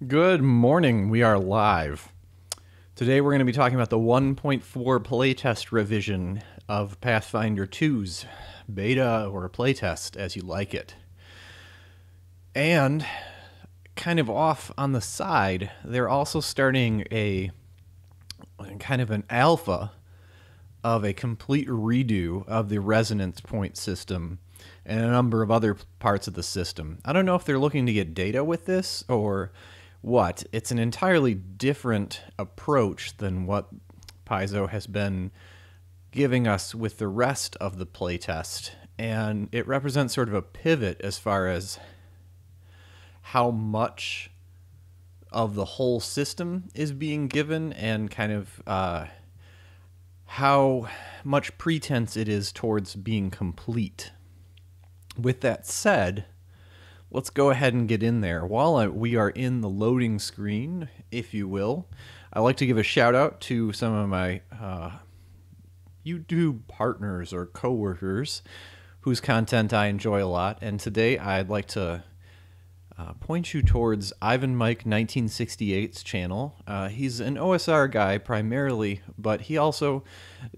Good morning. We are live. Today we're going to be talking about the 1.4 playtest revision of Pathfinder 2's beta or playtest as you like it. And kind of off on the side, they're also starting a kind of an alpha of a complete redo of the resonance point system and a number of other parts of the system. I don't know if they're looking to get data with this or what. It's an entirely different approach than what Paizo has been giving us with the rest of the playtest, and it represents sort of a pivot as far as how much of the whole system is being given and kind of how much pretense it is towards being complete. With that said, let's go ahead and get in there. While we are in the loading screen, if you will, I'd like to give a shout out to some of my YouTube partners or coworkers whose content I enjoy a lot. And today I'd like to point you towards Ivan Mike 1968's channel. He's an OSR guy primarily, but he also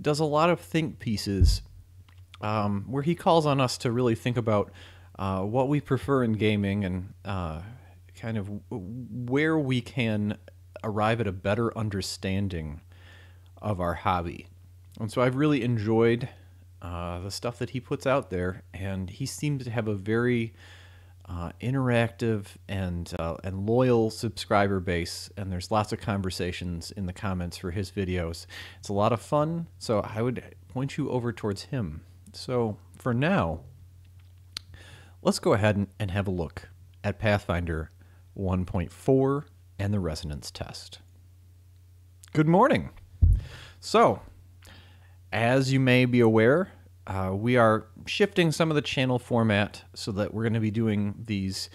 does a lot of think pieces where he calls on us to really think about what we prefer in gaming and kind of where we can arrive at a better understanding of our hobby. And so I've really enjoyed the stuff that he puts out there, and he seems to have a very interactive and loyal subscriber base, and there's lots of conversations in the comments for his videos. It's a lot of fun, so I would point you over towards him. So for now, let's go ahead and have a look at Pathfinder 1.4 and the resonance test. Good morning. So, as you may be aware, we are shifting some of the channel format so that we're going to be doing these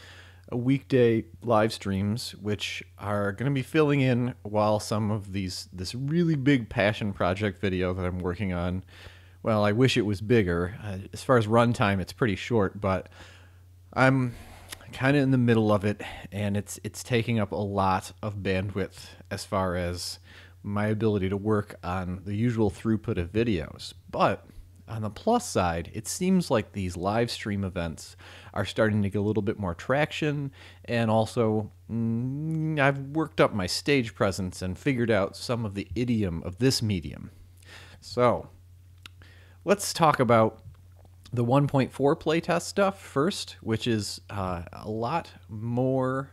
weekday live streams, which are going to be filling in while some of this really big passion project video that I'm working on. Well, I wish it was bigger. As far as runtime, it's pretty short, but I'm kind of in the middle of it, and it's taking up a lot of bandwidth as far as my ability to work on the usual throughput of videos. But on the plus side, it seems like these live stream events are starting to get a little bit more traction, and also I've worked up my stage presence and figured out some of the idiom of this medium. So let's talk about the 1.4 playtest stuff first, which is a lot more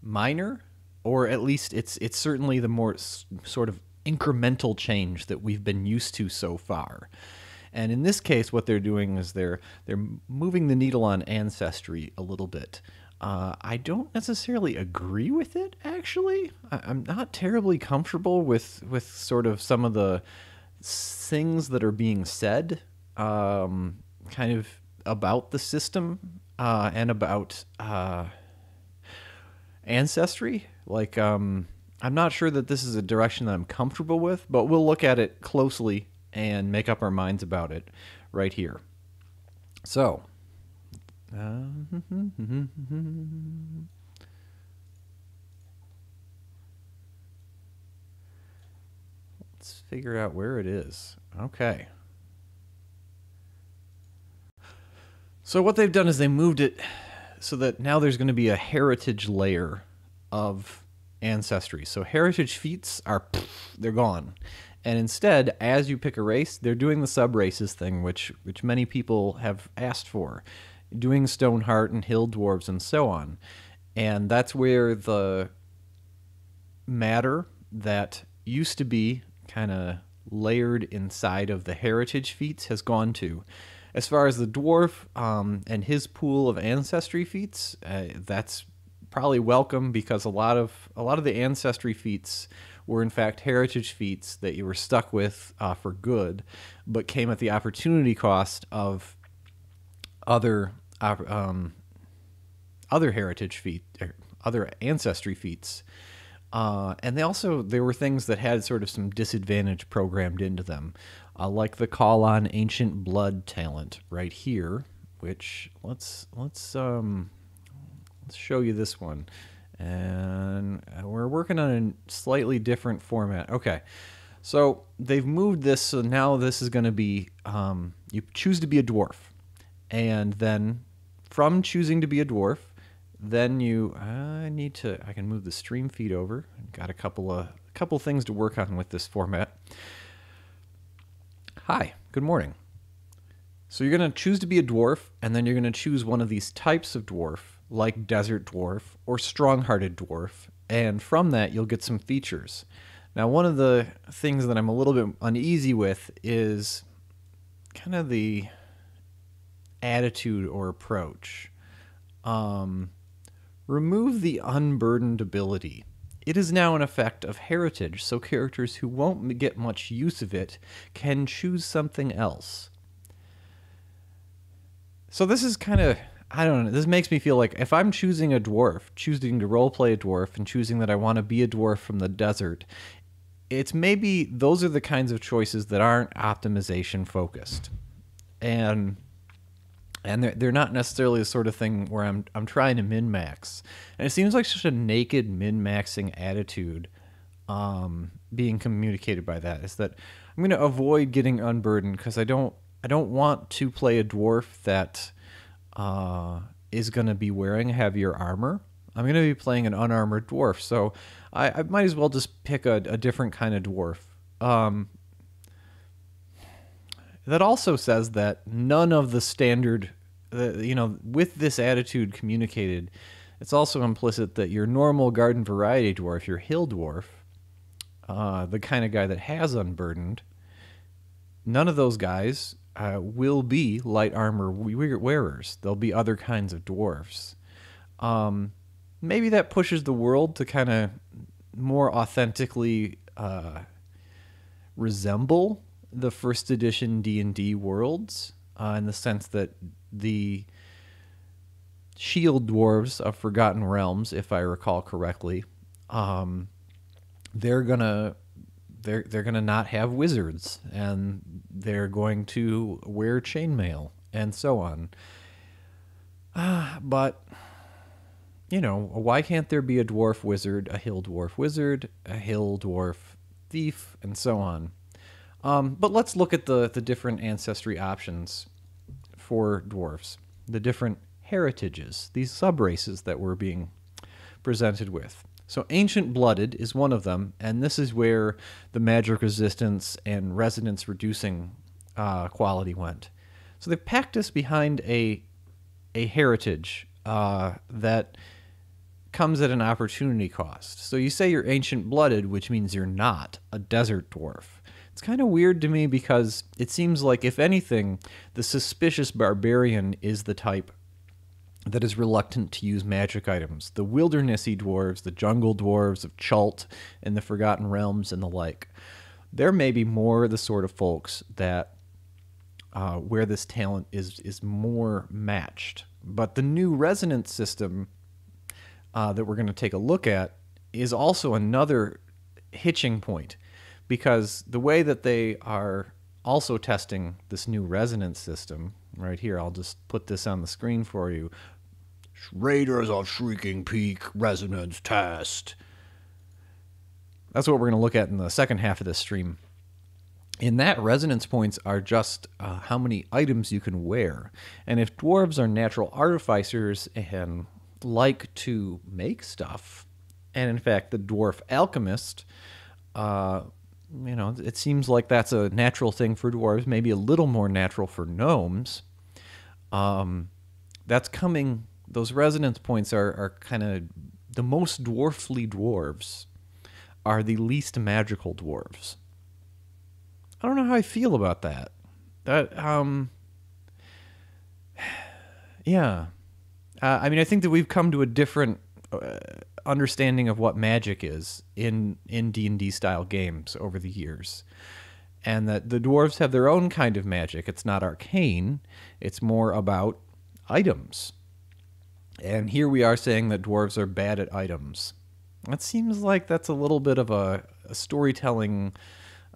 minor, or at least it's certainly the more sort of incremental change that we've been used to so far. And in this case, what they're doing is they're moving the needle on ancestry a little bit. I don't necessarily agree with it, actually. I'm not terribly comfortable with sort of some of the things that are being said kind of about the system and about ancestry. Like, I'm not sure that this is a direction that I'm comfortable with, but we'll look at it closely and make up our minds about it right here. So, let's figure out where it is. Okay. So what they've done is they moved it so that now there's going to be a heritage layer of ancestry. So heritage feats are, they're gone. And instead, as you pick a race, they're doing the sub-races thing, which many people have asked for, doing Stoneheart and Hill Dwarves and so on. And that's where the matter that used to be kind of layered inside of the heritage feats has gone to. As far as the dwarf and his pool of ancestry feats, that's probably welcome, because a lot of the ancestry feats were in fact heritage feats that you were stuck with for good, but came at the opportunity cost of other heritage feat, other ancestry feats. And there were things that had sort of some disadvantage programmed into them, like the call on ancient blood talent right here, which let's show you this one. And we're working on a slightly different format. Okay. So they've moved this, so now this is going to be, you choose to be a dwarf. And then from choosing to be a dwarf, then I can move the stream feed over. I've got a couple things to work on with this format. Hi, good morning. So you're going to choose to be a dwarf, and then you're going to choose one of these types of dwarf, like desert dwarf or strong-hearted dwarf, and from that you'll get some features. Now, one of the things that I'm a little bit uneasy with is kind of the attitude or approach. Remove the unburdened ability. It is now an effect of heritage, so characters who won't get much use of it can choose something else. So this is kind of, I don't know, this makes me feel like if I'm choosing a dwarf, choosing to roleplay a dwarf and choosing that I want to be a dwarf from the desert, it's maybe those are the kinds of choices that aren't optimization focused. And they're not necessarily the sort of thing where I'm trying to min-max. And it seems like such a naked min-maxing attitude being communicated by that is that I'm going to avoid getting unburdened because I don't want to play a dwarf that is going to be wearing heavier armor. I'm going to be playing an unarmored dwarf, so I might as well just pick a different kind of dwarf. That also says that none of the standard, with this attitude communicated, it's also implicit that your normal garden variety dwarf, your hill dwarf, the kind of guy that has unburdened, none of those guys will be light armor wearers. There'll be other kinds of dwarfs. Maybe that pushes the world to kind of more authentically resemble the first edition D&D worlds in the sense that the shield dwarves of Forgotten Realms, if I recall correctly, they're gonna not have wizards, and they're going to wear chainmail and so on. But why can't there be a dwarf wizard, a hill dwarf wizard, a hill dwarf thief, and so on? But let's look at the different ancestry options for dwarves, the different heritages, these sub-races that we're being presented with. So Ancient Blooded is one of them, and this is where the magic resistance and resonance reducing quality went. So they packed us behind a heritage that comes at an opportunity cost. So you say you're Ancient Blooded, which means you're not a desert dwarf. It's kind of weird to me because it seems like, if anything, the suspicious barbarian is the type that is reluctant to use magic items. The wildernessy dwarves, the jungle dwarves of Chult and the Forgotten Realms and the like, they're maybe more the sort of folks that where this talent is more matched. But the new resonance system that we're going to take a look at is also another hitching point, because the way that they are also testing this new resonance system, right here, I'll just put this on the screen for you. Raiders of Shrieking Peak resonance test. That's what we're going to look at in the second half of this stream. In that, resonance points are just how many items you can wear. And if dwarves are natural artificers and like to make stuff, and in fact the dwarf alchemist, it seems like that's a natural thing for dwarves, maybe a little more natural for gnomes. That's coming. Those resonance points are kind of the most dwarfly dwarves are the least magical dwarves. I don't know how I feel about that. Yeah. I think that we've come to a different understanding of what magic is in D&D style games over the years. And that the dwarves have their own kind of magic. It's not arcane. It's more about items. And here we are saying that dwarves are bad at items. That seems like that's a little bit of a storytelling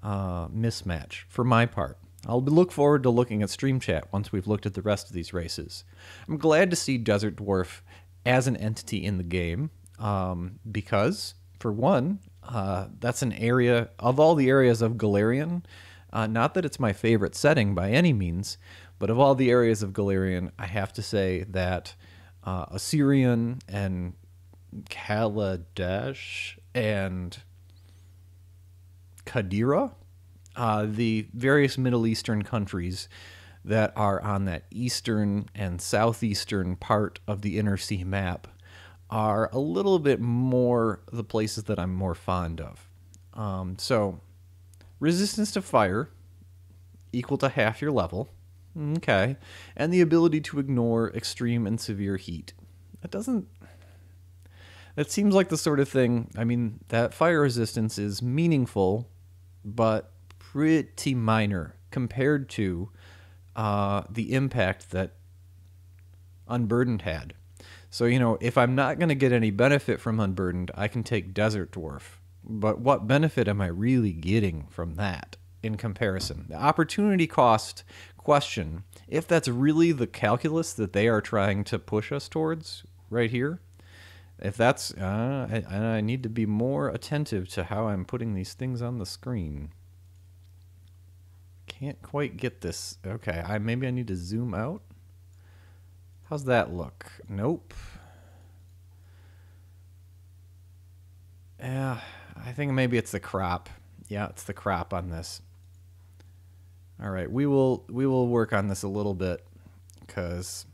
mismatch for my part. I'll look forward to looking at Stream Chat once we've looked at the rest of these races. I'm glad to see Desert Dwarf as an entity in the game. because, for one, that's an area of all the areas of Galarian. Not that it's my favorite setting by any means, but of all the areas of Galarian, I have to say that Assyrian and Kaladesh and Kadira, the various Middle Eastern countries that are on that eastern and southeastern part of the Inner Sea map, are a little bit more the places that I'm more fond of. So, resistance to fire equal to half your level. Okay. And the ability to ignore extreme and severe heat. That seems like the sort of thing, I mean, that fire resistance is meaningful, but pretty minor compared to the impact that Unburdened had. So, if I'm not going to get any benefit from Unburdened, I can take Desert Dwarf. But what benefit am I really getting from that in comparison? The opportunity cost question, if that's really the calculus that they are trying to push us towards right here, if that's, I need to be more attentive to how I'm putting these things on the screen. Can't quite get this. Okay, maybe I need to zoom out. How's that look? Nope. Yeah, I think maybe it's the crop. Yeah, it's the crop on this. All right, we will work on this a little bit because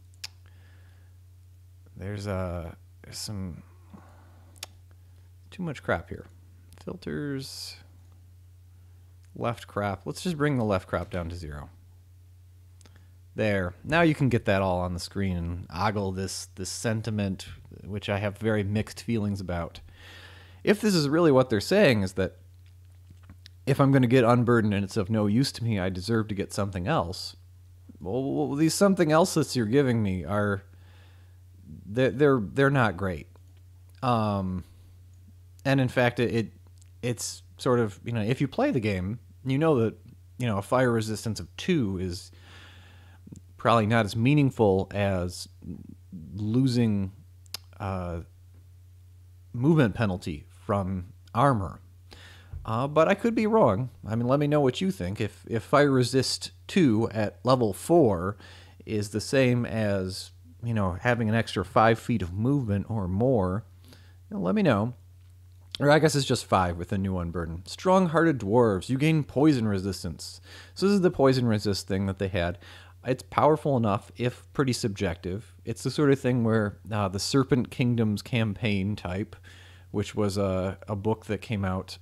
there's some too much crop here. Filters, left crop. Let's just bring the left crop down to 0. There. Now you can get that all on the screen and ogle this sentiment, which I have very mixed feelings about. If this is really what they're saying, is that if I'm going to get Unburdened and it's of no use to me, I deserve to get something else. Well, these something else that you're giving me are they're not great. And in fact, it's sort of, if you play the game, you know that a fire resistance of 2 is probably not as meaningful as losing movement penalty from armor. But I could be wrong. I mean, let me know what you think. If fire resist 2 at level 4 is the same as, having an extra 5 feet of movement or more, let me know. Or I guess it's just 5 with a new Unburden. Strong-hearted dwarves. You gain poison resistance. So this is the poison resist thing that they had. It's powerful enough, if pretty subjective. It's the sort of thing where the Serpent Kingdoms campaign type, which was a book that came out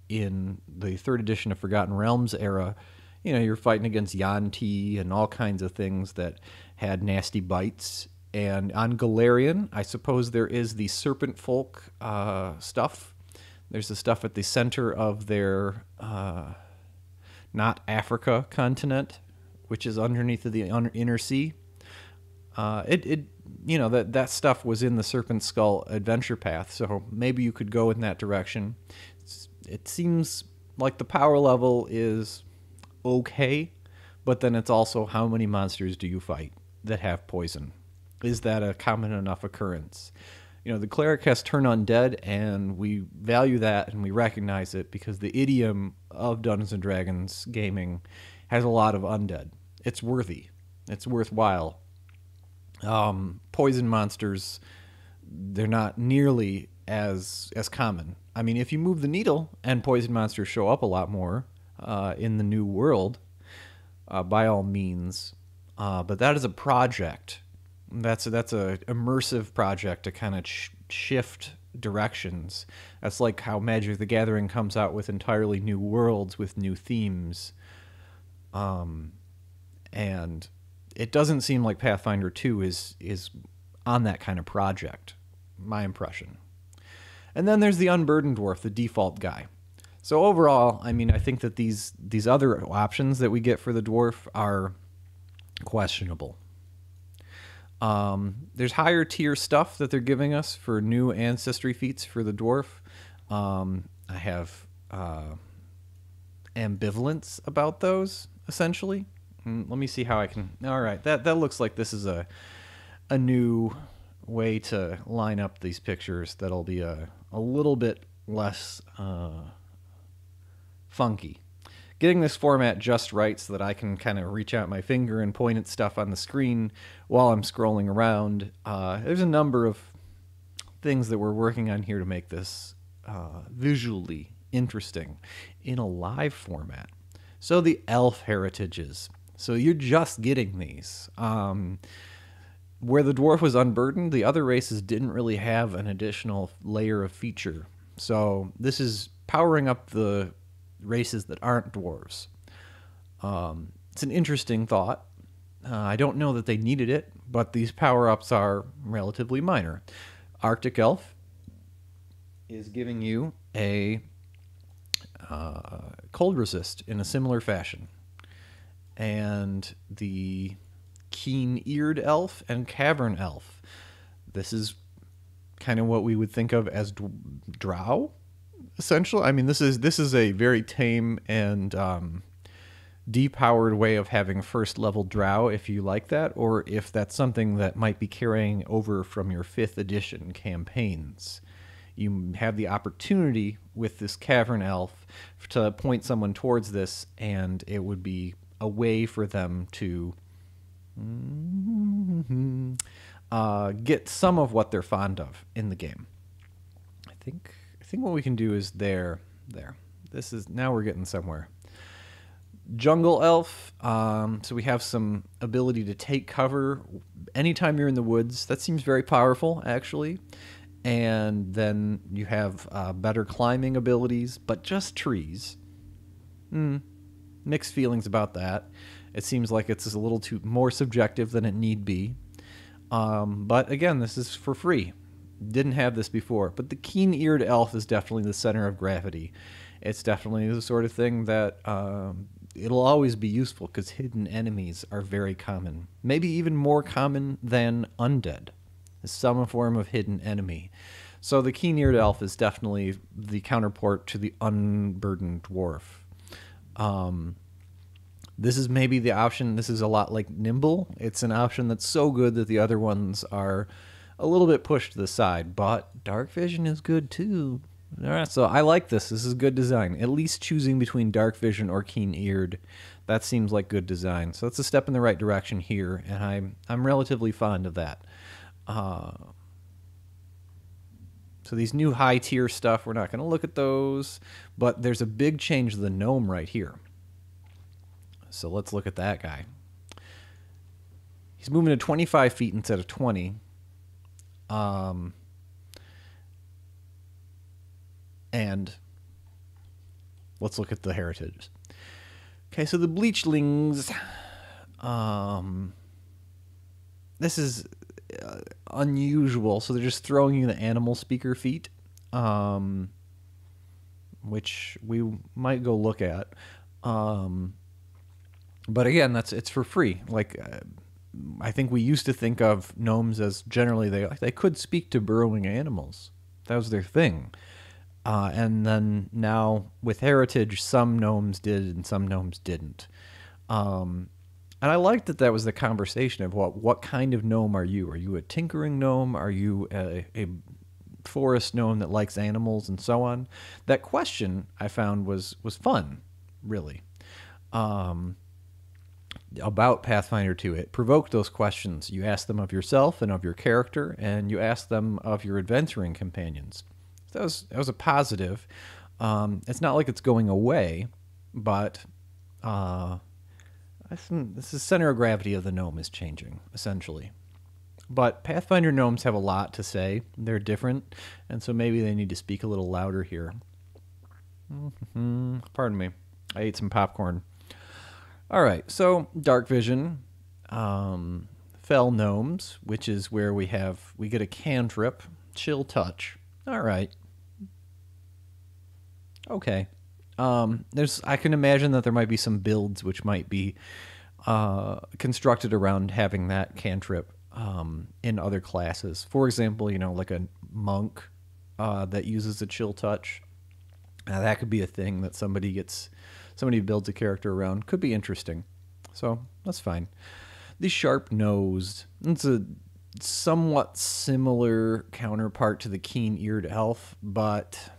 in the 3rd edition of Forgotten Realms era, you're fighting against Yanti and all kinds of things that had nasty bites. And on Galarian, I suppose there is the Serpent Folk stuff. There's the stuff at the center of their not Africa continent, which is underneath of the Inner Sea. That stuff was in the Serpent Skull adventure path, so maybe you could go in that direction. It seems like the power level is okay, but then it's also how many monsters do you fight that have poison? Is that a common enough occurrence? The cleric has turn undead, and we value that and we recognize it because the idiom of Dungeons & Dragons gaming has a lot of undead. It's worthy. It's worthwhile. Poison monsters, they're not nearly as common. I mean, if you move the needle and poison monsters show up a lot more in the new world, by all means. But that is a project. That's a immersive project to kind of shift directions. That's like how Magic the Gathering comes out with entirely new worlds with new themes. And it doesn't seem like Pathfinder 2 is on that kind of project, my impression. And then there's the Unburdened Dwarf, the default guy. So overall, I mean, I think that these other options that we get for the dwarf are questionable. There's higher tier stuff that they're giving us for new ancestry feats for the dwarf. I have ambivalence about those, essentially. Let me see how I can... All right, that looks like this is a new way to line up these pictures that'll be a little bit less funky. Getting this format just right so that I can kind of reach out my finger and point at stuff on the screen while I'm scrolling around. There's a number of things that we're working on here to make this visually interesting in a live format. So the elf heritages. So you're just getting these. Where the dwarf was unburdened, the other races didn't really have an additional layer of feature. So this is powering up the races that aren't dwarves. It's an interesting thought. I don't know that they needed it, but these power-ups are relatively minor. Arctic Elf is giving you a cold resist in a similar fashion. And the Keen-Eared Elf and Cavern Elf. This is kind of what we would think of as drow, essentially. I mean, this is a very tame and depowered way of having first level drow, if you like that, or if that's something that might be carrying over from your 5th edition campaigns. You have the opportunity with this Cavern Elf to point someone towards this, and it would be a way for them to get some of what they're fond of in the game. I think what we can do is there. This is, now we're getting somewhere. Jungle Elf. So we have some ability to take cover anytime you're in the woods. That seems very powerful, actually. And then you have better climbing abilities, but just trees. Mixed feelings about that. It seems like it's a little too more subjective than it need be. But again, this is for free. Didn't have this before. But the Keen-Eared Elf is definitely the center of gravity. It's definitely the sort of thing that it'll always be useful because hidden enemies are very common. Maybe even more common than undead. Some form of hidden enemy. So the Keen-Eared Elf is definitely the counterpart to the unburdened dwarf. This is maybe the option. This is a lot like Nimble. It's an option that's so good that the other ones are a little bit pushed to the side, but Dark Vision is good too. All right, so I like this. This is good design. At least choosing between Dark Vision or Keen-Eared, that seems like good design. So it's a step in the right direction here, and I'm relatively fond of that. So these new high tier stuff, we're not going to look at those, but there's a big change to the gnome right here. So let's look at that guy. He's moving to 25 feet instead of 20. And let's look at the heritage. Okay, so the bleachlings. This is unusual. So they're just throwing you the animal speaker feat, which we might go look at. But again, it's for free. Like, I think we used to think of gnomes as generally they could speak to burrowing animals. That was their thing. And then now with heritage, some gnomes did and some gnomes didn't. And I liked that was the conversation of what kind of gnome are you? Are you a tinkering gnome? Are you a forest gnome that likes animals and so on? That question I found was fun, really. About Pathfinder 2, it provoked those questions. You ask them of yourself and of your character, and you ask them of your adventuring companions. That was a positive. It's not like it's going away, but this is center of gravity of the gnome is changing, essentially. But Pathfinder gnomes have a lot to say. They're different, and so maybe they need to speak a little louder here. Pardon me. I ate some popcorn. All right, so Dark Vision, Fell Gnomes, which is where we get a cantrip, Chill Touch. All right. Okay. I can imagine that there might be some builds which might be constructed around having that cantrip in other classes. For example, like a monk that uses a Chill Touch. That could be a thing that somebody builds a character around. Could be interesting. So that's fine. The Sharp Nosed. It's a somewhat similar counterpart to the keen-eared elf, but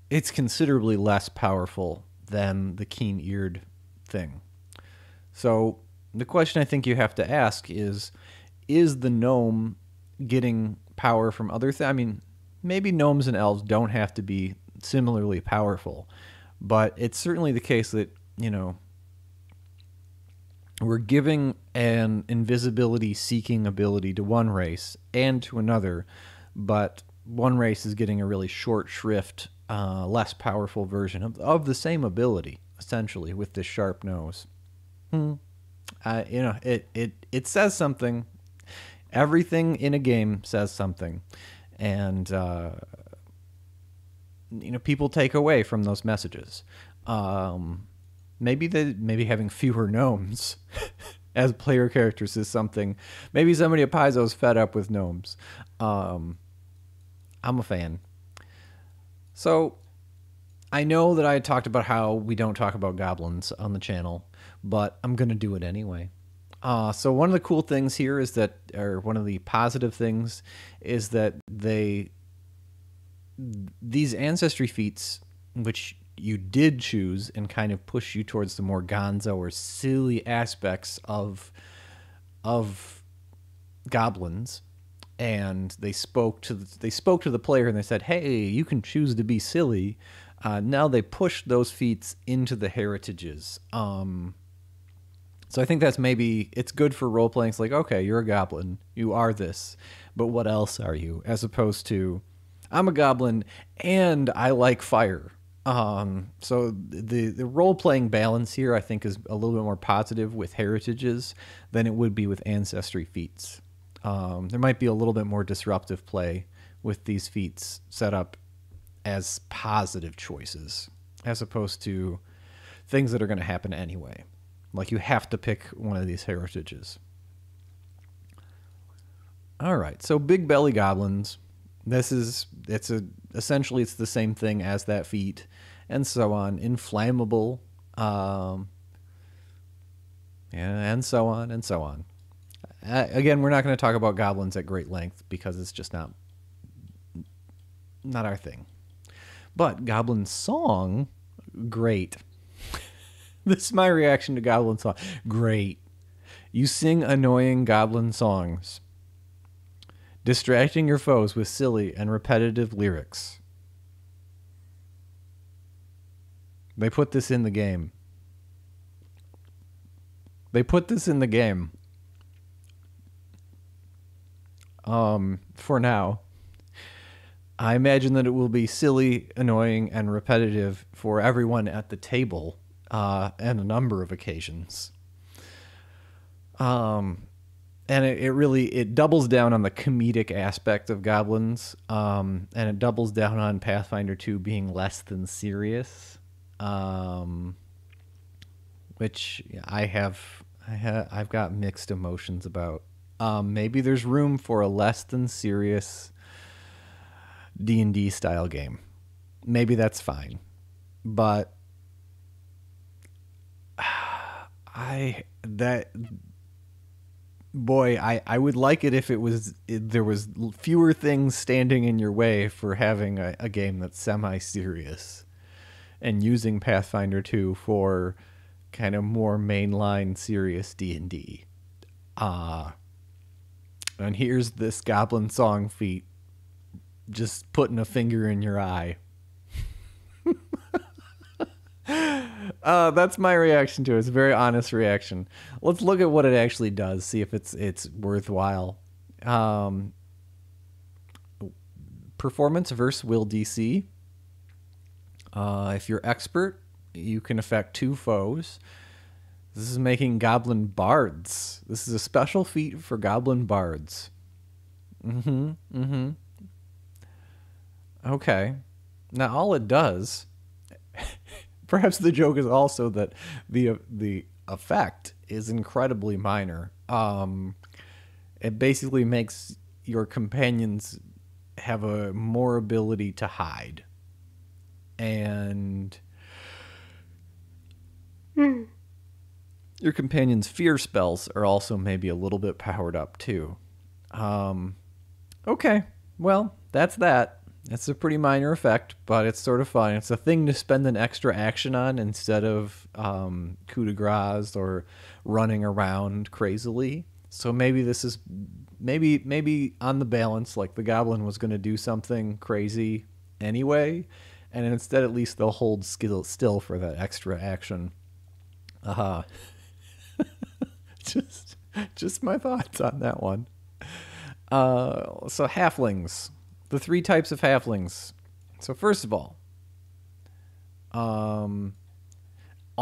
it's considerably less powerful than the keen-eared thing. So the question I think you have to ask is the gnome getting power from other things? I mean, maybe gnomes and elves don't have to be similarly powerful, but it's certainly the case that, we're giving an invisibility seeking ability to one race and to another, but one race is getting a really short shrift, less powerful version of the same ability, essentially, with this sharp nose. It says something. Everything in a game says something, and people take away from those messages. Maybe having fewer gnomes as player characters is something. Maybe somebody at Paizo's fed up with gnomes. I'm a fan. So I know that I talked about how we don't talk about goblins on the channel, but I'm going to do it anyway. So one of the cool things here is that, or one of the positive things, is that these ancestry feats, which you did choose and kind of push you towards the more gonzo or silly aspects of goblins, and they spoke to the player and they said, "Hey, you can choose to be silly." Now they push those feats into the heritages. So I think that's maybe it's good for role playing. It's like, okay, you're a goblin, you are this, but what else are you? As opposed to, I'm a goblin and I like fire. So the role playing balance here, I think, is a little bit more positive with heritages than it would be with ancestry feats. There might be a little bit more disruptive play with these feats set up as positive choices, as opposed to things that are going to happen anyway. Like, you have to pick one of these heritages. All right, so big belly goblins. Essentially it's the same thing as that feat, and so on. Inflammable, and so on and so on. Again, we're not going to talk about goblins at great length because it's just not our thing. But goblin song, great. This is my reaction to goblin song. Great. You sing annoying goblin songs, distracting your foes with silly and repetitive lyrics. They put this in the game. For now. I imagine that it will be silly, annoying, and repetitive for everyone at the table, and a number of occasions. And it doubles down on the comedic aspect of goblins, and it doubles down on Pathfinder 2 being less than serious, which I've got mixed emotions about. Maybe there's room for a less than serious D&D style game. Maybe that's fine, but I would like it if there was fewer things standing in your way for having a game that's semi-serious and using Pathfinder 2 for kind of more mainline serious D&D. And here's this goblin song feat just putting a finger in your eye. That's my reaction to it. It's a very honest reaction. Let's look at what it actually does, see if it's worthwhile. Performance versus will DC. If you're expert, you can affect 2 foes. This is making goblin bards. This is a special feat for goblin bards. Okay. Now all it does, perhaps the joke is also that the effect is incredibly minor. It basically makes your companions have a more ability to hide. And Your companion's fear spells are also maybe a little bit powered up too. Okay, well, that's that. It's a pretty minor effect, but it's sort of fun. It's a thing to spend an extra action on instead of coup de grace or running around crazily. So maybe this is maybe on the balance, like the goblin was going to do something crazy anyway, and instead at least they'll hold still for that extra action. Uh-huh. just just my thoughts on that one. So halflings, the three types of halflings. So first of all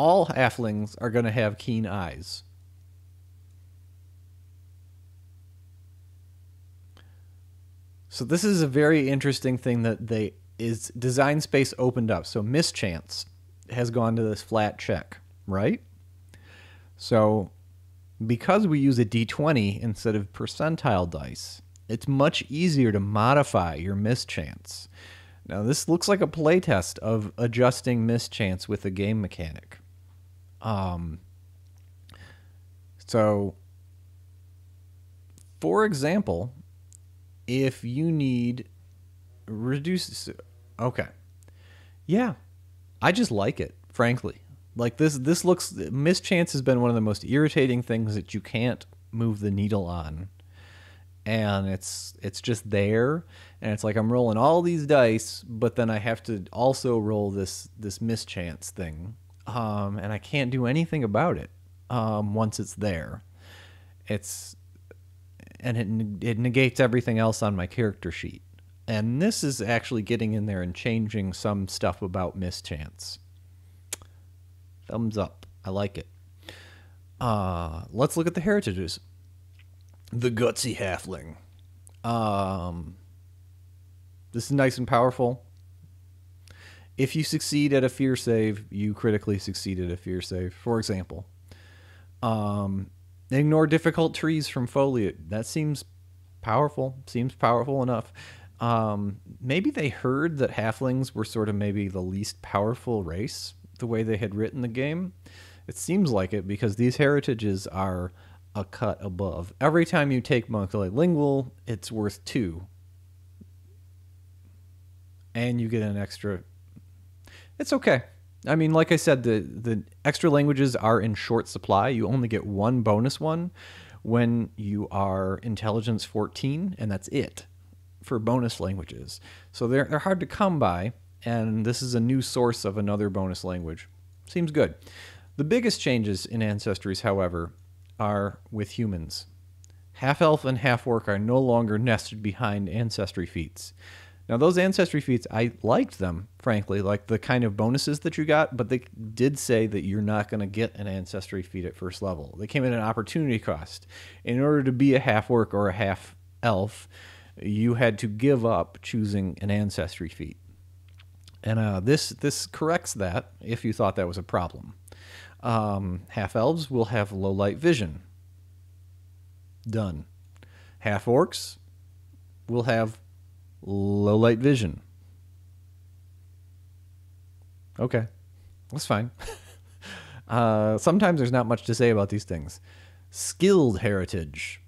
halflings are going to have keen eyes. So this is a very interesting thing that Design Space opened up. So mischance has gone to this flat check, right? So because we use a d20 instead of percentile dice, it's much easier to modify your mischance. Now, this looks like a playtest of adjusting mischance with a game mechanic. So, for example, if you need reduce... Okay. Yeah. I just like it, frankly. Like this looks... Mischance has been one of the most irritating things that you can't move the needle on. And it's just there, and it's like I'm rolling all these dice, but then I have to also roll this mischance thing, and I can't do anything about it once it's there. It negates everything else on my character sheet, and this is actually getting in there and changing some stuff about mischance. Thumbs up, I like it. Let's look at the heritages. The gutsy halfling. This is nice and powerful. If you succeed at a fear save, you critically succeed at a fear save. For example, ignore difficult trees from foliage. That seems powerful. Seems powerful enough. Maybe they heard that halflings were sort of maybe the least powerful race, the way they had written the game. It seems like it, because these heritages are a cut above. Every time you take multilingual, it's worth 2. And you get an extra... It's okay. I mean, like I said, the extra languages are in short supply. You only get one bonus one when you are intelligence 14, and that's it for bonus languages. So they're hard to come by, and this is a new source of another bonus language. Seems good. The biggest changes in Ancestries, however, are with humans. Half-elf and half-orc are no longer nested behind ancestry feats. Now, those ancestry feats, I liked them, frankly, like the kind of bonuses that you got, but they did say that you're not going to get an ancestry feat at first level. They came at an opportunity cost. In order to be a half-orc or a half-elf, you had to give up choosing an ancestry feat. And this corrects that if you thought that was a problem. Half-elves will have low-light vision. Done. Half-orcs will have low-light vision. Okay. That's fine. Sometimes there's not much to say about these things. Skilled heritage.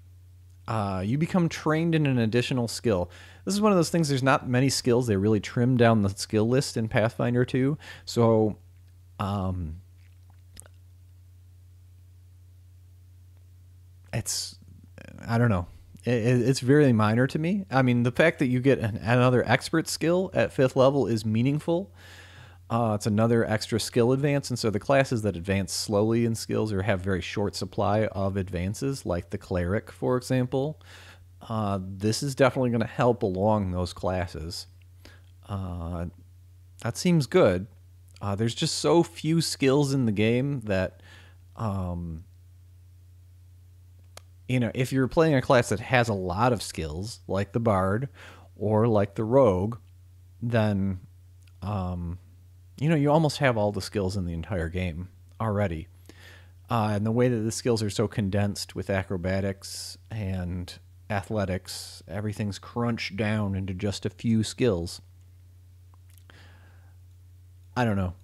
You become trained in an additional skill. This is one of those things, there's not many skills. They really trim down the skill list in Pathfinder 2. So, I don't know. It's very minor to me. I mean, the fact that you get another expert skill at 5th level is meaningful. It's another extra skill advance, and so the classes that advance slowly in skills or have very short supply of advances, like the cleric, for example, this is definitely going to help along those classes. That seems good. There's just so few skills in the game that... if you're playing a class that has a lot of skills, like the Bard or like the Rogue, then, you almost have all the skills in the entire game already. And the way that the skills are so condensed with acrobatics and athletics, everything's crunched down into just a few skills. I don't know.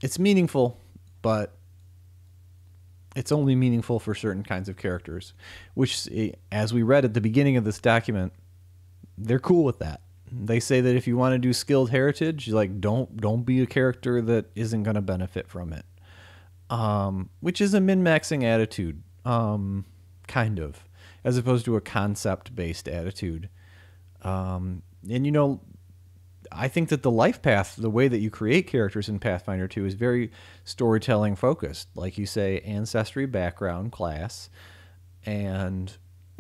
it's meaningful, but it's only meaningful for certain kinds of characters, which, as we read at the beginning of this document, they're cool with that. They say that if you want to do skilled heritage, like don't be a character that isn't going to benefit from it, which is a min-maxing attitude, kind of, as opposed to a concept-based attitude. And I think that the life path, the way that you create characters in Pathfinder 2, is very storytelling focused. Like you say, ancestry, background, class, and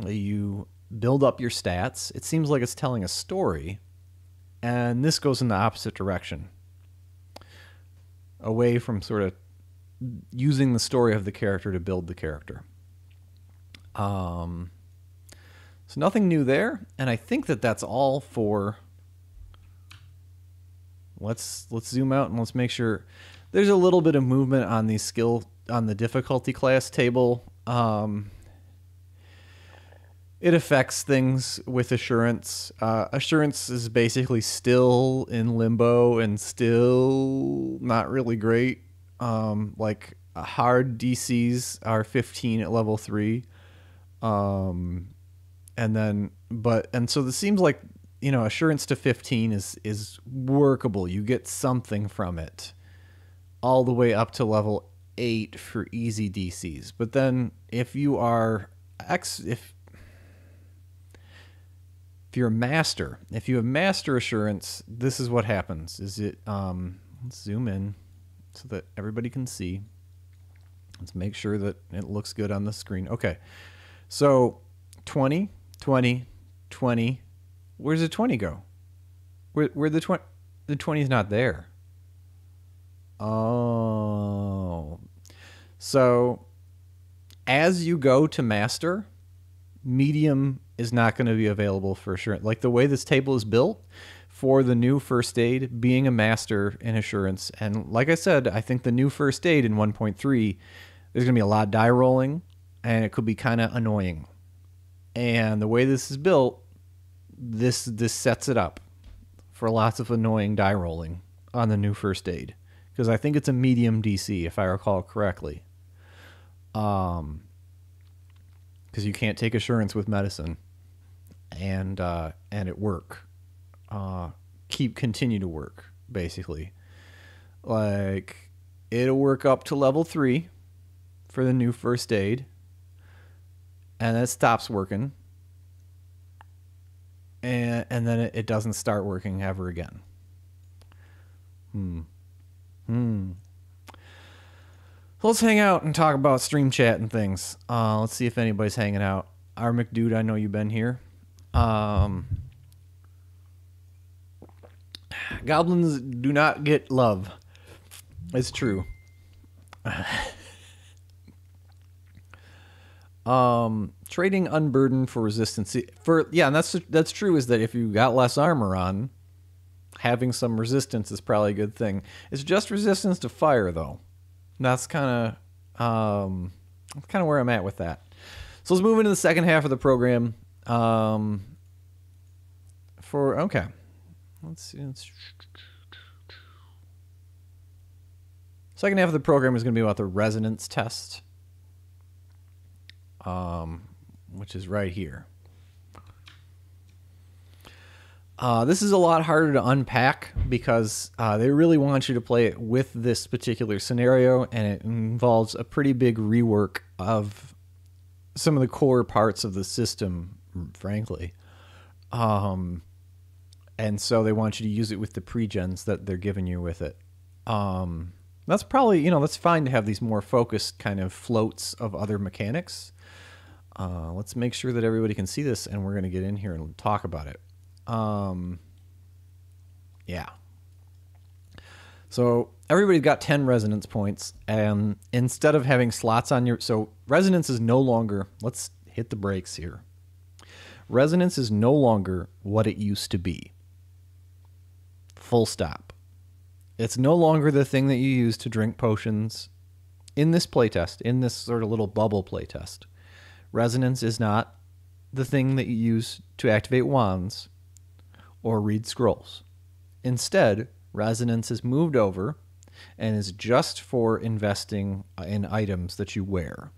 you build up your stats. It seems like it's telling a story, and this goes in the opposite direction, away from sort of using the story of the character to build the character. So nothing new there, and I think that that's all for. Let's zoom out and let's make sure there's a little bit of movement on the difficulty class table. It affects things with assurance. Assurance is basically still in limbo and still not really great. Like hard DCs are 15 at level 3. So this seems like, assurance to 15 is workable. You get something from it all the way up to level 8 for easy DCs. But then if you are if you're a master, if you have master assurance, this is what happens. Let's zoom in so that everybody can see. Let's make sure that it looks good on the screen. Okay. So 20, 20, 20. Where's the 20 go? Where the 20? The 20 is not there. Oh. So as you go to master, medium is not going to be available for assurance. Like the way this table is built for the new first aid, being a master in assurance. And like I said, I think the new first aid in 1.3, there's going to be a lot of die rolling, and it could be kind of annoying. And the way this is built, this sets it up for lots of annoying die rolling on the new first aid, because I think it's a medium DC if I recall correctly. Because you can't take assurance with medicine and it work. Continue to work, basically. Like, it'll work up to level 3 for the new first aid, and then it stops working, and then it doesn't start working ever again. Let's hang out and talk about stream chat and things. Let's see if anybody's hanging out. Our McDude, I know you've been here. Goblins do not get love. It's true. Trading unburdened for resistance. And that's true, is that if you got less armor on, having some resistance is probably a good thing. It's just resistance to fire, though. That's kind of where I'm at with that. So let's move into the second half of the program. Let's see. Second half of the program is going to be about the resonance test, which is right here. This is a lot harder to unpack because they really want you to play it with this particular scenario, and it involves a pretty big rework of some of the core parts of the system, frankly. And so they want you to use it with the pre-gens that they're giving you with it. That's probably, that's fine to have these more focused kind of floats of other mechanics. Let's make sure that everybody can see this, and we're going to get in here and talk about it. Yeah. So everybody's got 10 resonance points, and instead of having slots on so resonance is no longer, let's hit the brakes here. Resonance is no longer what it used to be. Full stop. It's no longer the thing that you use to drink potions in this playtest, in this sort of little bubble playtest. Resonance is not the thing that you use to activate wands or read scrolls. Instead, resonance is moved over and is just for investing in items that you wear.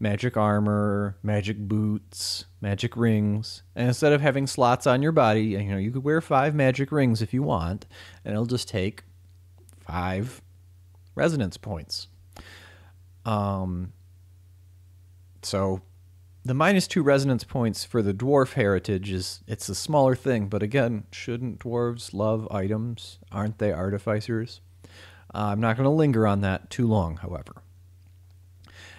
Magic armor, magic boots, magic rings. And instead of having slots on your body, you could wear 5 magic rings if you want, and it'll just take 5 resonance points. So the -2 resonance points for the dwarf heritage it's a smaller thing, but again, shouldn't dwarves love items? Aren't they artificers? I'm not going to linger on that too long, however.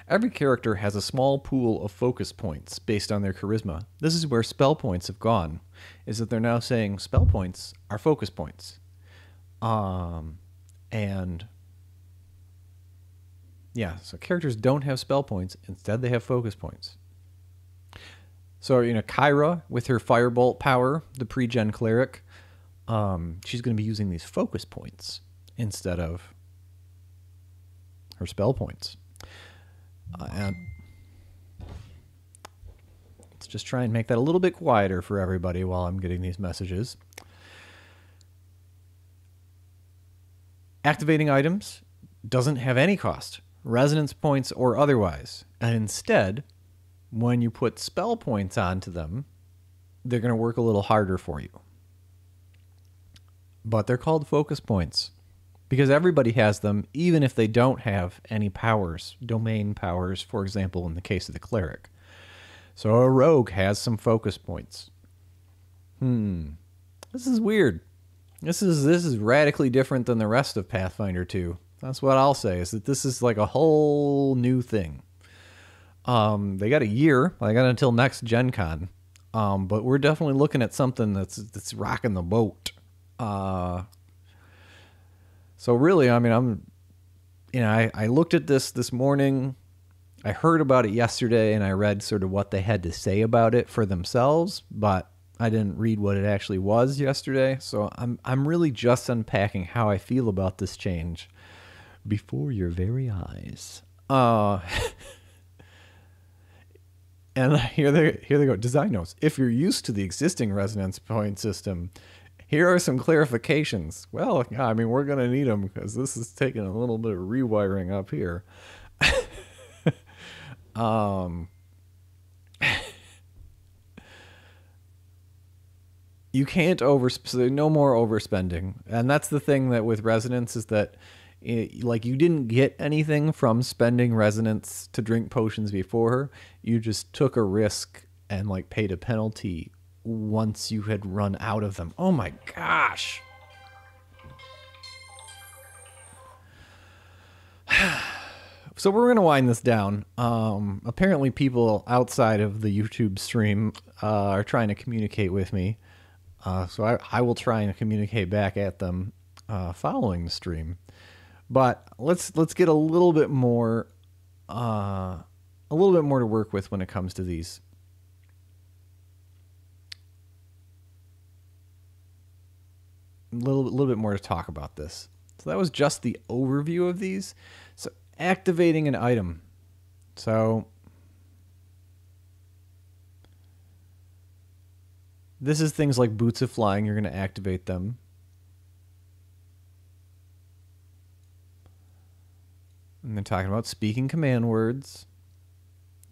Every character has a small pool of focus points based on their charisma. This is where spell points have gone, is that they're now saying spell points are focus points. And yeah, so characters don't have spell points. Instead, they have focus points. So, Kyra, with her firebolt power, the pre-gen cleric, she's going to be using these focus points instead of her spell points. And let's just try and make that a little bit quieter for everybody while I'm getting these messages. Activating items doesn't have any cost, resonance points or otherwise. And instead, when you put spell points onto them, they're going to work a little harder for you. But they're called focus points because everybody has them, even if they don't have any powers, domain powers, for example, in the case of the cleric. So a rogue has some focus points. This is weird. This is radically different than the rest of Pathfinder 2. That's what I'll say, is that this is like a whole new thing. They got a year. I got until next Gen Con. But we're definitely looking at something that's rocking the boat. So really, I looked at this morning. I heard about it yesterday, and I read sort of what they had to say about it for themselves, but I didn't read what it actually was yesterday. So I'm really just unpacking how I feel about this change before your very eyes. And here they go. Design notes. If you're used to the existing resonance point system, here are some clarifications. Well, yeah, we're going to need them because this is taking a little bit of rewiring up here. You can't no more overspending. And that's the thing that with resonance is that you didn't get anything from spending resonance to drink potions before. You just took a risk and paid a penalty once you had run out of them. Oh my gosh. So we're going to wind this down. Apparently people outside of the YouTube stream are trying to communicate with me. So I will try and communicate back at them following the stream. But let's get a little bit more to work with when it comes to these. A little bit more to talk about this. So that was just the overview of these. So activating an item. So this is things like Boots of Flying. You're going to activate them. And then talking about speaking command words.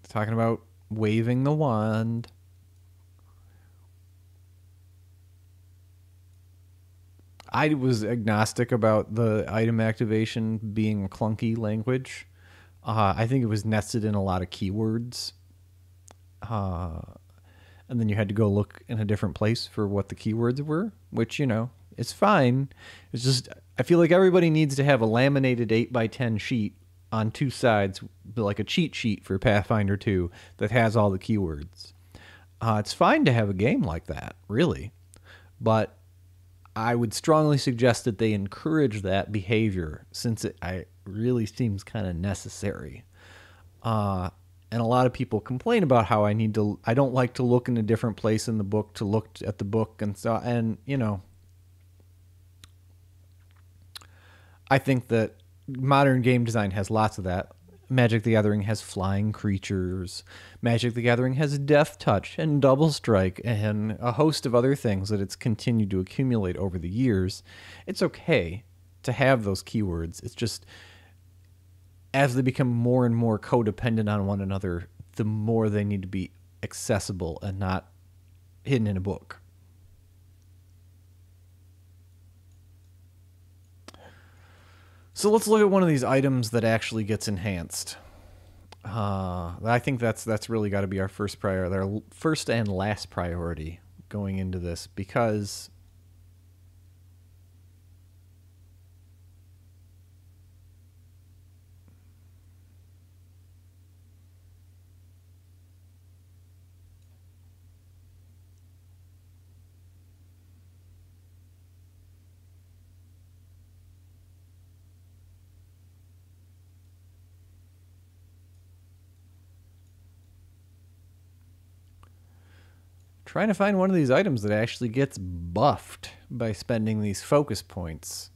Talking about waving the wand. I was agnostic about the item activation being clunky language. I think it was nested in a lot of keywords. And then you had to go look in a different place for what the keywords were, which, it's fine. It's just, I feel like everybody needs to have a laminated 8x10 sheet on 2 sides, like a cheat sheet for Pathfinder 2 that has all the keywords. It's fine to have a game like that, really. But I would strongly suggest that they encourage that behavior since it really seems kind of necessary. And a lot of people complain about how I don't like to look in a different place in the book to look at the book. And I think that modern game design has lots of that. Magic the Gathering has flying creatures. Magic the Gathering has Death Touch and Double Strike and a host of other things that it's continued to accumulate over the years. It's okay to have those keywords. It's just as they become more and more codependent on one another, the more they need to be accessible and not hidden in a book. So let's look at one of these items that actually gets enhanced. I think that's really got to be our first priority, our first and last priority going into this, because trying to find one of these items that actually gets buffed by spending these focus points.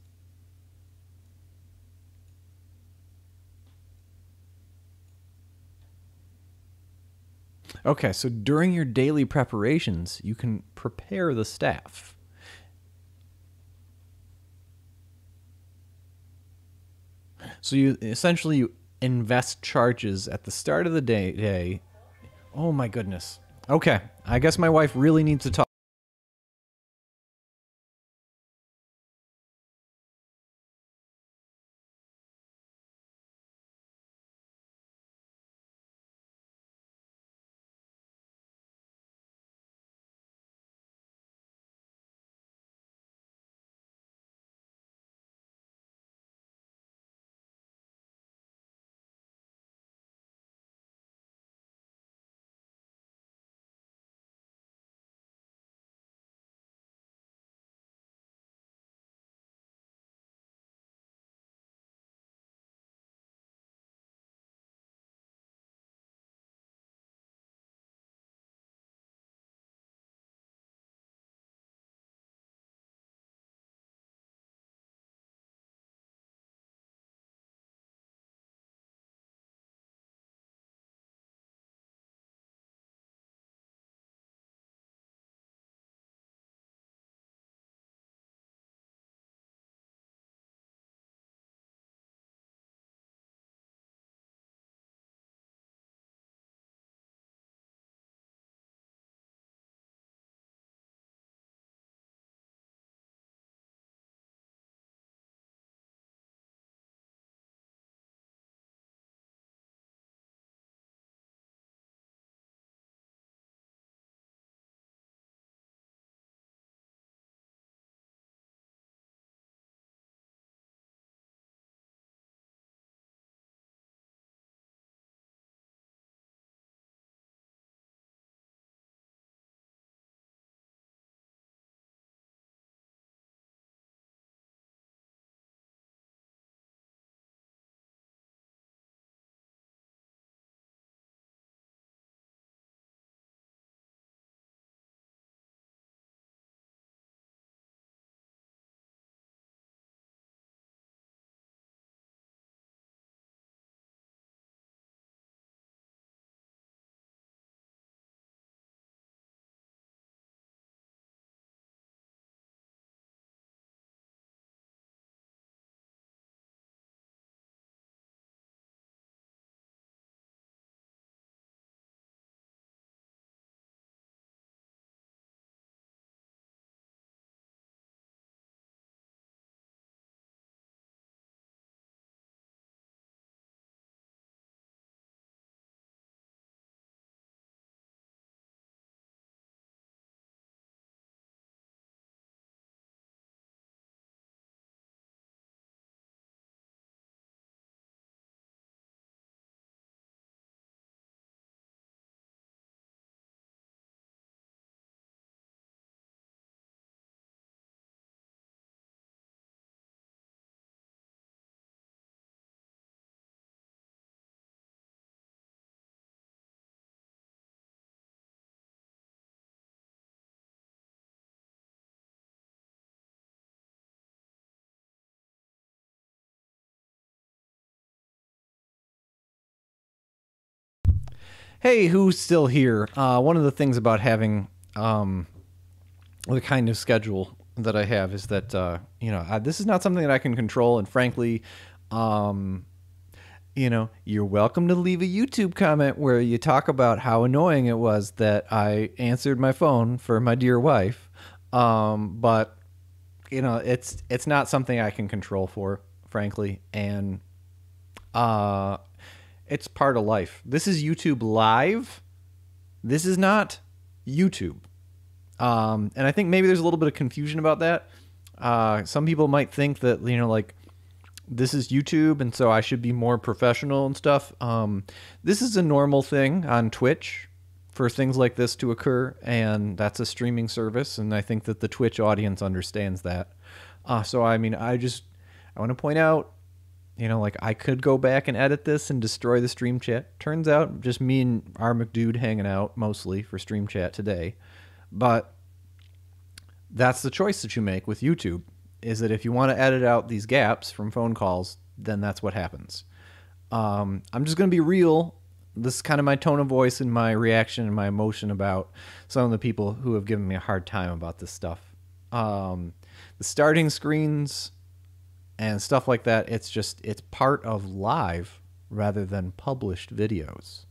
Okay, so during your daily preparations, you can prepare the staff. So you invest charges at the start of the day. Oh my goodness. Okay, I guess my wife really needs to talk. Hey, who's still here? One of the things about having the kind of schedule that I have is that this is not something that I can control, and frankly, um, you're welcome to leave a YouTube comment where you talk about how annoying it was that I answered my phone for my dear wife. But it's not something I can control for, frankly, and it's part of life. This is YouTube Live. This is not YouTube. And I think maybe there's a little bit of confusion about that. Some people might think that, like, this is YouTube, and so I should be more professional and stuff. This is a normal thing on Twitch for things like this to occur, and that's a streaming service, and I think that the Twitch audience understands that. So, I mean, I want to point out, like, I could go back and edit this and destroy the stream chat. Turns out just me and our McDude hanging out mostly for stream chat today. But that's the choice that you make with YouTube, is that if you want to edit out these gaps from phone calls, then that's what happens. I'm just going to be real. This is kind of my tone of voice and my reaction and my emotion about some of the people who have given me a hard time about this stuff. The starting screens and stuff like that, it's part of live rather than published videos.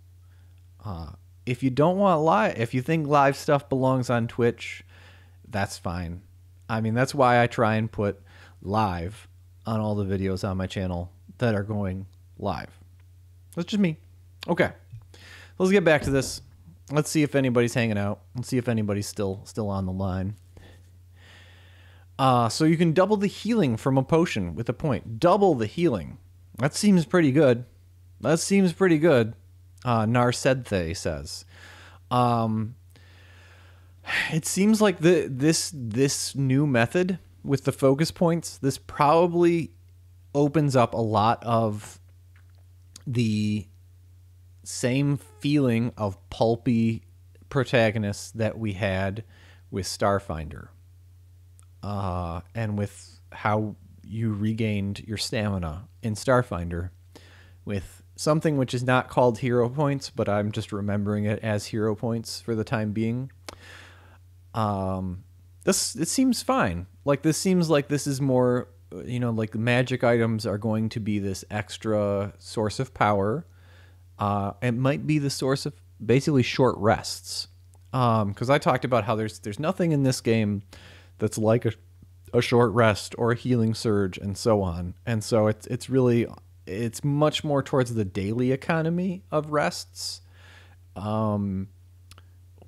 If you don't want live, if you think live stuff belongs on Twitch, that's fine. I mean, that's why I try and put live on all the videos on my channel that are going live. That's just me. Okay, let's get back to this. Let's see if anybody's hanging out. Let's see if anybody's still on the line. So you can double the healing from a potion with a point. Double the healing. That seems pretty good. Narsedthe says. It seems like this new method with the focus points, this probably opens up a lot of the same feeling of pulpy protagonists that we had with Starfinder, and with how you regained your stamina in Starfinder with something which is not called hero points, but I'm just remembering it as hero points for the time being. It seems fine. Like, this seems like this is more, like magic items are going to be this extra source of power. It might be the source of basically short rests. Because I talked about how there's nothing in this game that's like a short rest or a healing surge and so on. And so it's much more towards the daily economy of rests,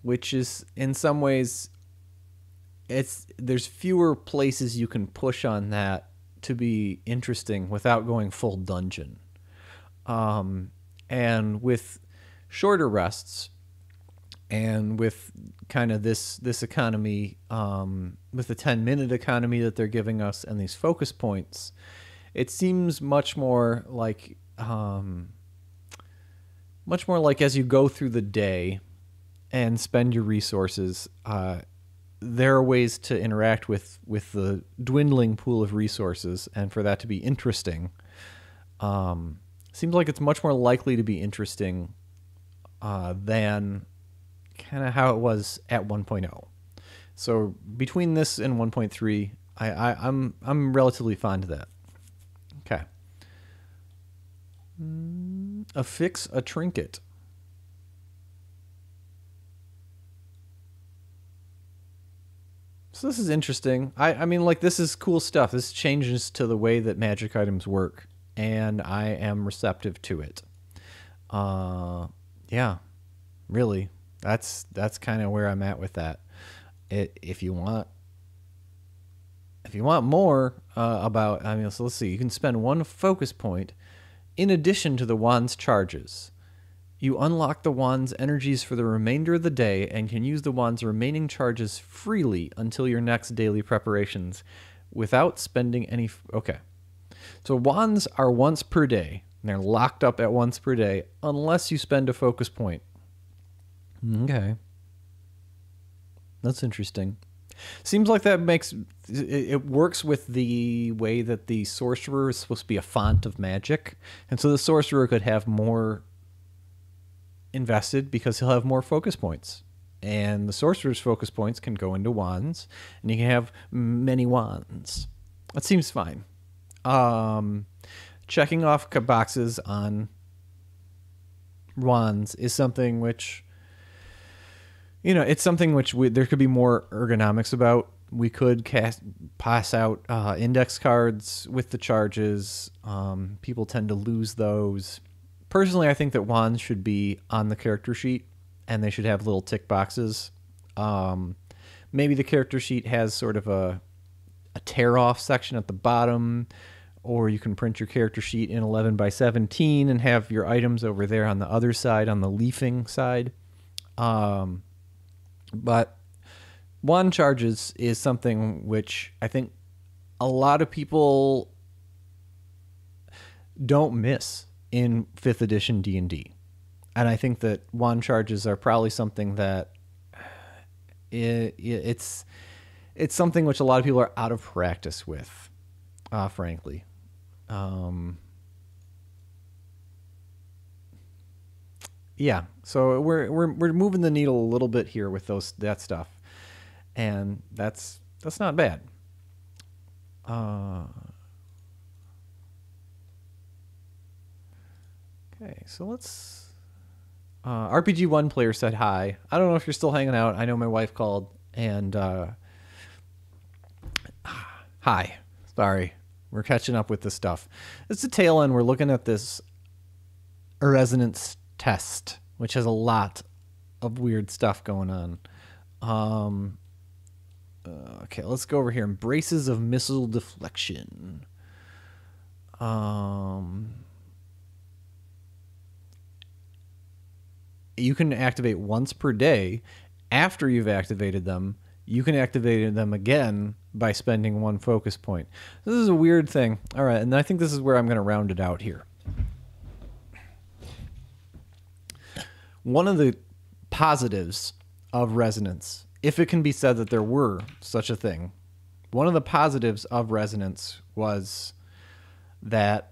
which is in some ways, there's fewer places you can push on that to be interesting without going full dungeon. And with shorter rests and with kind of this economy, with the 10-minute economy that they're giving us and these focus points, it seems much more like as you go through the day and spend your resources, there are ways to interact with the dwindling pool of resources, and for that to be interesting. Seems like it's much more likely to be interesting than kind of how it was at 1.0. So between this and 1.3, I'm relatively fond of that. Okay. Affix a trinket. So this is interesting. I mean, like, this is cool stuff. This changes to the way that magic items work, and I am receptive to it. Yeah, really. That's kind of where I'm at with that. If you want more about, I mean, so let's see. You can spend one focus point in addition to the wand's charges. You unlock the wand's energies for the remainder of the day and can use the wand's remaining charges freely until your next daily preparations without spending any... Okay. So wands are once per day. And they're locked up at once per day unless you spend a focus point. Okay. That's interesting. Seems like that makes... It works with the way that the sorcerer is supposed to be a font of magic. And so the sorcerer could have more invested because he'll have more focus points. And the sorcerer's focus points can go into wands, and you can have many wands. That seems fine. Checking off boxes on wands is something which, it's something which there could be more ergonomics about. We could pass out index cards with the charges. People tend to lose those. Personally, I think that wands should be on the character sheet, and they should have little tick boxes. Maybe the character sheet has sort of a tear-off section at the bottom, or you can print your character sheet in 11 by 17 and have your items over there on the other side, on the leafing side. But wand charges is something which I think a lot of people don't miss in 5th edition D&D. And I think that wand charges are probably something that it's something which a lot of people are out of practice with, frankly. Yeah, so we're moving the needle a little bit here with that stuff, and that's not bad. Okay, so let's. RPG1 player said hi. I don't know if you're still hanging out. I know my wife called, and hi. Sorry, we're catching up with this stuff. It's the tail end. We're looking at this resonance test, which has a lot of weird stuff going on. Okay, let's go over here. Embraces of missile deflection. You can activate once per day. After you've activated them, you can activate them again by spending 1 focus point. This is a weird thing. All right, and I think this is where I'm going to round it out here. One of the positives of resonance, if it can be said that there were such a thing, one of the positives of resonance was that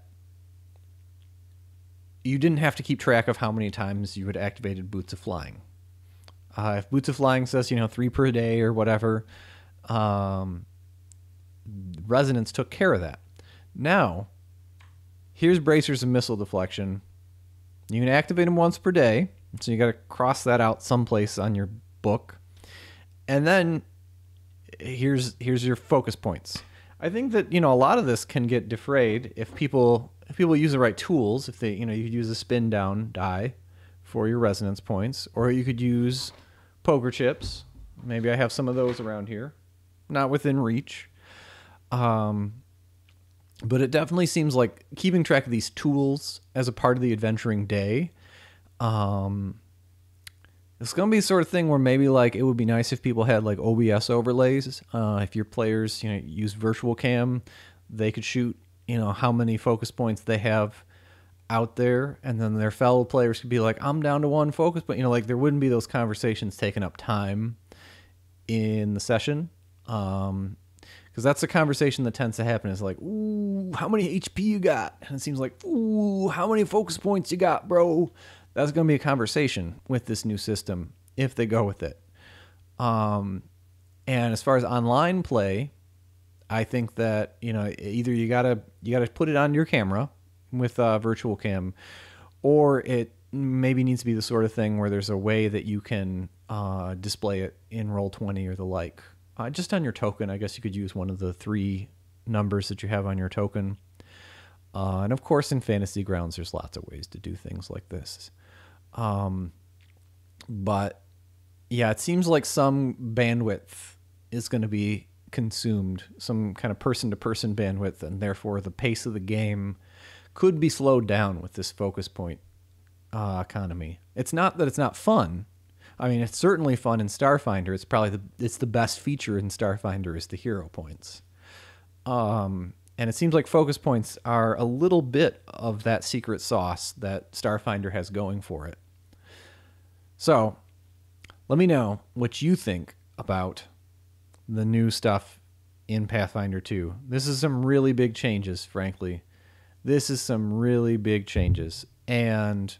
you didn't have to keep track of how many times you had activated Boots of Flying. If Boots of Flying says, 3 per day or whatever, resonance took care of that. Now, here's Bracers of Missile Deflection. You can activate them once per day, so you got to cross that out someplace on your book. And then here's your focus points. I think that, a lot of this can get defrayed if people use the right tools. If they, you could use a spin down die for your resonance points, or you could use poker chips. Maybe I have some of those around here, not within reach. But it definitely seems like keeping track of these tools as a part of the adventuring day. It's going to be the sort of thing where maybe like it would be nice if people had like OBS overlays. If your players, use virtual cam, they could shoot, how many focus points they have out there, and then their fellow players could be like, I'm down to 1 focus point. Like there wouldn't be those conversations taking up time in the session. Because that's the conversation that tends to happen is like, ooh, how many HP you got? And it seems like, ooh, how many focus points you got, bro? That's going to be a conversation with this new system if they go with it. And as far as online play, I think that, either you gotta put it on your camera with virtual cam, or it maybe needs to be the sort of thing where there's a way that you can display it in Roll20 or the like. Just on your token, I guess you could use one of the 3 numbers that you have on your token. And of course, in Fantasy Grounds, there's lots of ways to do things like this. But yeah, it seems like some bandwidth is going to be consumed, some kind of person-to-person bandwidth, and therefore the pace of the game could be slowed down with this focus point economy. It's not that it's not fun. I mean, it's certainly fun in Starfinder. It's probably it's the best feature in Starfinder is the hero points. And it seems like focus points are a little bit of that secret sauce that Starfinder has going for it. So, let me know what you think about the new stuff in Pathfinder 2. This is some really big changes, frankly. This is some really big changes. And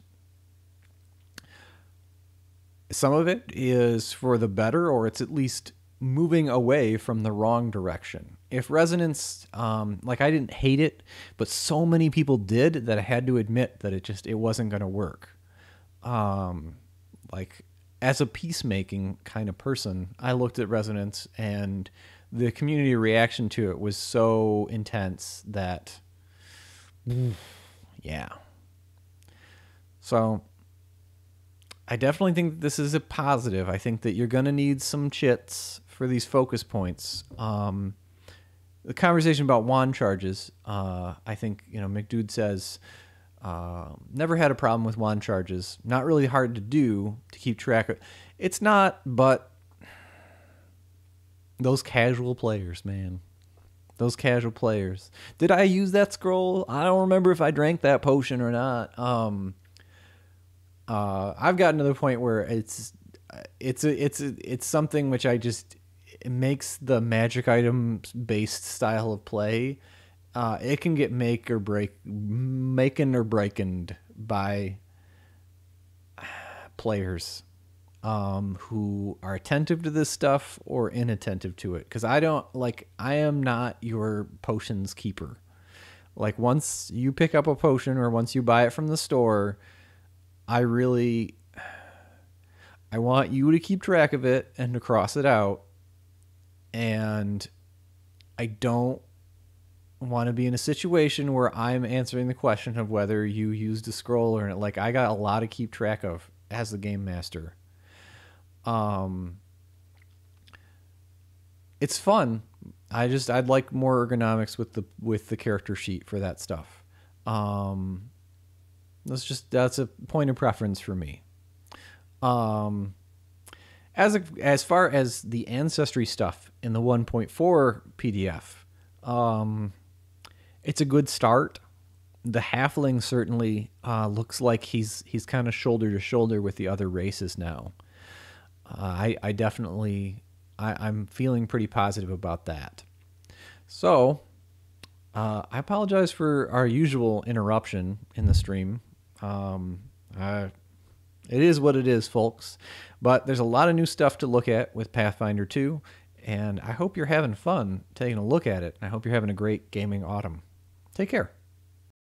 Some of it is for the better, or it's at least moving away from the wrong direction. If Resonance, like I didn't hate it, but so many people did that I had to admit that it wasn't going to work. Like as a peacemaking kind of person, I looked at Resonance and the community reaction to it was so intense that, yeah. So I definitely think this is a positive. I think that you're going to need some chits for these focus points. The conversation about wand charges, I think, McDude says, never had a problem with wand charges. Not really hard to do to keep track of. It's not, but those casual players, man. Those casual players. Did I use that scroll? I don't remember if I drank that potion or not. I've gotten to the point where it's something which it makes the magic items based style of play. It can get making or breaking by players who are attentive to this stuff or inattentive to it. Because I am not your potions keeper. Like once you pick up a potion or once you buy it from the store, I want you to keep track of it and to cross it out. And I don't want to be in a situation where I'm answering the question of whether you used a scroll or not. Like I got a lot to keep track of as the game master. It's fun. I'd like more ergonomics with the character sheet for that stuff. That's a point of preference for me. As far as the ancestry stuff in the 1.4 PDF, it's a good start. The halfling certainly looks like he's kind of shoulder to shoulder with the other races now. I'm feeling pretty positive about that. So I apologize for our usual interruption in the stream. It is what it is, folks. But there's a lot of new stuff to look at with Pathfinder 2, and I hope you're having fun taking a look at it. I hope you're having a great gaming autumn. Take care.